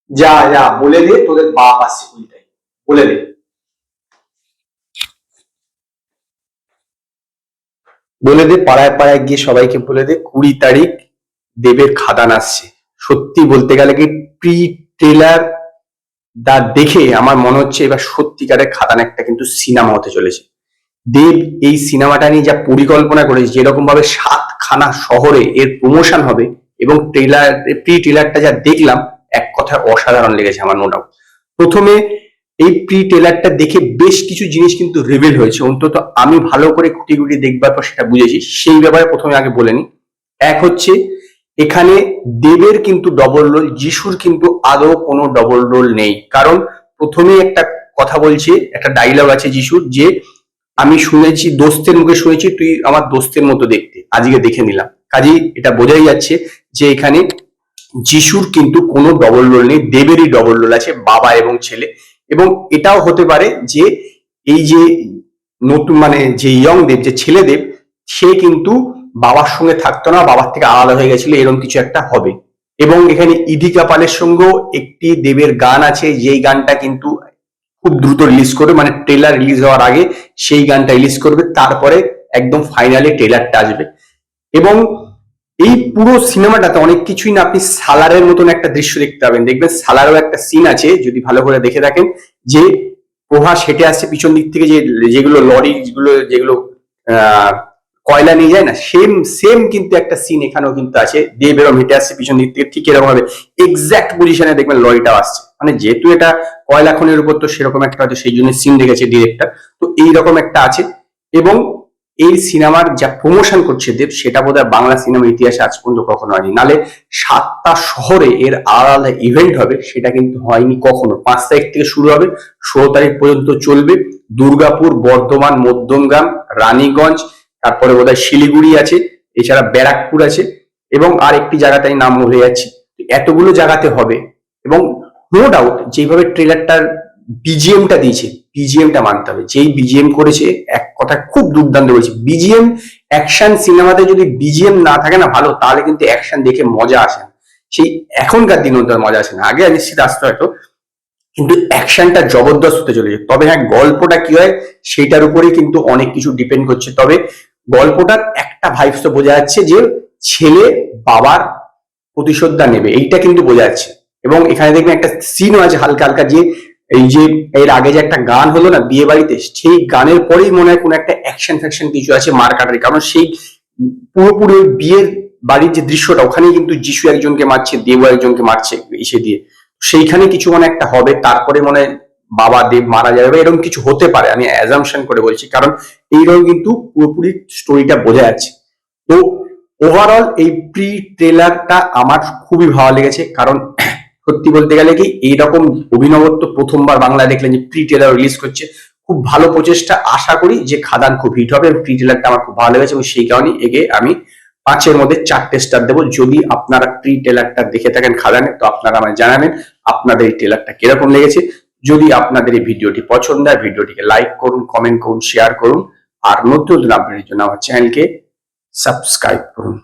যা যা বলে দে, তোদের বাপ আসছে কুড়িটাই, বলে দে। বলে দে, পাড়ায় পাড়ায় গিয়ে সবাইকে বলে দে 20 তারিখ দেবের খাদান আসছে। সত্যি বলতে গেলে কি, প্রি ট্রেলার দেখে আমার মনে হচ্ছে এবার সত্যিকারের খাদান একটা কিন্তু সিনেমা হতে চলেছে। দেব এই সিনেমাটা নিয়ে যা পরিকল্পনা করেছে, যেরকম ভাবে 7খানা শহরে এর প্রমোশন হবে, এবং প্রি ট্রেলারটা যা দেখলাম, এক কথায় অসাধারণ লেগেছে আমার, নো ডাউট। প্রথমে এই প্রি ট্রেলারটা দেখে বেশ কিছু জিনিস কিন্তু রিভিল হয়েছে, অন্তত আমি ভালো করে খুঁটি খুঁটি দেখবার পর সেটা বুঝেছি। সেই ব্যাপারে প্রথমে আগে বলে নি। এক হচ্ছে, এখানে দেবের কিন্তু ডবল রোল, যিশুর কিন্তু আদৌ কোনো ডবল রোল নেই। কারণ প্রথমেই একটা কথা বলছে, একটা ডায়লগ আছে যিশুর, যে আমি শুনেছি, দোস্তের মুখে শুনেছি তুই আমার দোস্তের মতো দেখতে, আজকে দেখে নিলাম। কাজেই এটা বোঝাই যাচ্ছে যে এখানে যিশুর কিন্তু কোনো ডবল রোল নেই, দেবেরই ডবল রোল আছে, বাবা এবং ছেলে। এবং এটাও হতে পারে যে এই যে নতুন মানে যে ইয়ং দেব, যে ছেলে দেব, সে কিন্তু বাবার সঙ্গে থাকতো না, বাবার থেকে আলাদা হয়ে গেছিল, এরকম কিছু একটা হবে। এবং এখানে ইধিকা পালের সঙ্গেও একটি দেবের গান আছে, যেই গানটা কিন্তু খুব দ্রুত রিলিজ করবে, মানে ট্রেলার রিলিজ হওয়ার আগে সেই গানটা রিলিজ করবে, তারপরে একদম ফাইনালি ট্রেলারটা আসবে। এবং এই পুরো সিনেমাটাতে অনেক কিছুই না, আপনি সালারের মতন একটা দৃশ্য দেখতে পাবেন। দেখবেন সালারেও একটা সিন আছে, যদি ভালো করে দেখে থাকেন, যে প্রভাস হেঁটে আসছে পিছন দিক থেকে, যে যেগুলো লরি যেগুলো কয়লা নিয়ে যায় না, সেম সেম কিন্তু একটা সিন এখানেও কিন্তু আছে। দেব এরকম হেঁটে আসছে পিছন দিক থেকে, ঠিক এরকম ভাবে এক্সাক্ট পজিশনে দেখবেন লরিটাও আসছে। মানে যেহেতু এটা কয়লা খনির উপর, তো সেরকম একটা হয়তো সেই জন্য সিন রেখেছে ডিরেক্টর, তো এইরকম একটা আছে। এবং এই সিনেমার যা প্রমোশন করছে দেব, সেটা বোধহয় বাংলা সিনেমার ইতিহাসে আজ পর্যন্ত কখনো হয়নি। নালে 7টা শহরে এর আলাদা ইভেন্ট হবে, সেটা কিন্তু হয়নি কখনো। 5 তারিখ থেকে শুরু হবে, 16 তারিখ পর্যন্ত চলবে। দুর্গাপুর, বর্ধমান, মধ্যমগ্রাম, রানীগঞ্জ, তারপরে বোধহয় শিলিগুড়ি আছে, এছাড়া ব্যারাকপুর আছে, এবং আর একটি জায়গাটাই নাম ভুলে যাচ্ছি। এতগুলো জায়গাতে হবে। এবং নো ডাউট যেভাবে ট্রেলারটার বিজিএমটা দিয়েছে, বিজিএমটা মানতে হবে, যেই বিজিএম করেছে, এক কথা খুব দুর্দান্ত করেছে বিজিএম। অ্যাকশন সিনেমাতে যদি বিজিএম না থাকে না ভালো, তাহলে কিন্তু অ্যাকশন দেখে মজা আসে না। সেই এখনকার দিনে মজা আসে না, আগে নিশ্চিত আসতে হয়তো, কিন্তু অ্যাকশনটা জবরদস্ত হতে চলেছে। তবে হ্যাঁ, গল্পটা কি হয় সেটার উপরেই কিন্তু অনেক কিছু ডিপেন্ড করছে। তবে গল্পটার একটা ভাইবস তো বোঝা যাচ্ছে, যে ছেলে বাবার প্রতিশোধটা নেবে, এইটা কিন্তু বোঝা যাচ্ছে। এবং এখানে দেখবেন একটা সিনও আছে হালকা হালকা, যে এই যে এর আগে যে একটা গান হলো না বিয়ে বাড়িতে, সেই গানের পরেই মনে হয় কোনো একটা অ্যাকশন ফ্যাকশন কিছু আছে, মার কাটারি। কারণ সেই পুরোপুরি বিয়ের বাড়ির যে দৃশ্যটা, ওখানেই কিন্তু যিশু একজনকে মারছে, দেব একজনকে মারছে ইসে দিয়ে, সেইখানে কিছু মানে একটা হবে। তারপরে মনে হয় বাবা দেব মারা যাবে, এরকম কিছু হতে পারে, আমি অ্যাজাম্পশন করে বলছি, কারণ এইরকম কিন্তু পুরোপুরি স্টোরিটা বোঝা যাচ্ছে। তো ওভারঅল এই প্রি ট্রেলারটা আমার খুবই ভালো লেগেছে। কারণ সত্যি বলতে গেলে কি, এইরকম অভিনবত্ব প্রথমবার বাংলায় দেখলেন, যে প্রি ট্রেলার রিলিজ করছে, খুব ভালো প্রচেষ্টা। আশা করি যে খাদান খুব হিট হবে। প্রি ট্রেলারটা আমার খুব ভালো লেগেছে, এবং সেই কারণে এগে আমি 5-এর মধ্যে 4টে স্টার দেবো। যদি আপনারা প্রি ট্রেলারটা দেখে থাকেন খাদানে, তো আপনারা আমায় জানাবেন আপনাদের এই ট্রেলারটা কিরকম লেগেছে। যদি আপনাদের এই ভিডিওটি পছন্দ হয়, ভিডিওটিকে লাইক করুন, কমেন্ট করুন, শেয়ার করুন, আর নতুন আপডেটের জন্য আমার চ্যানেলকে সাবস্ক্রাইব করুন।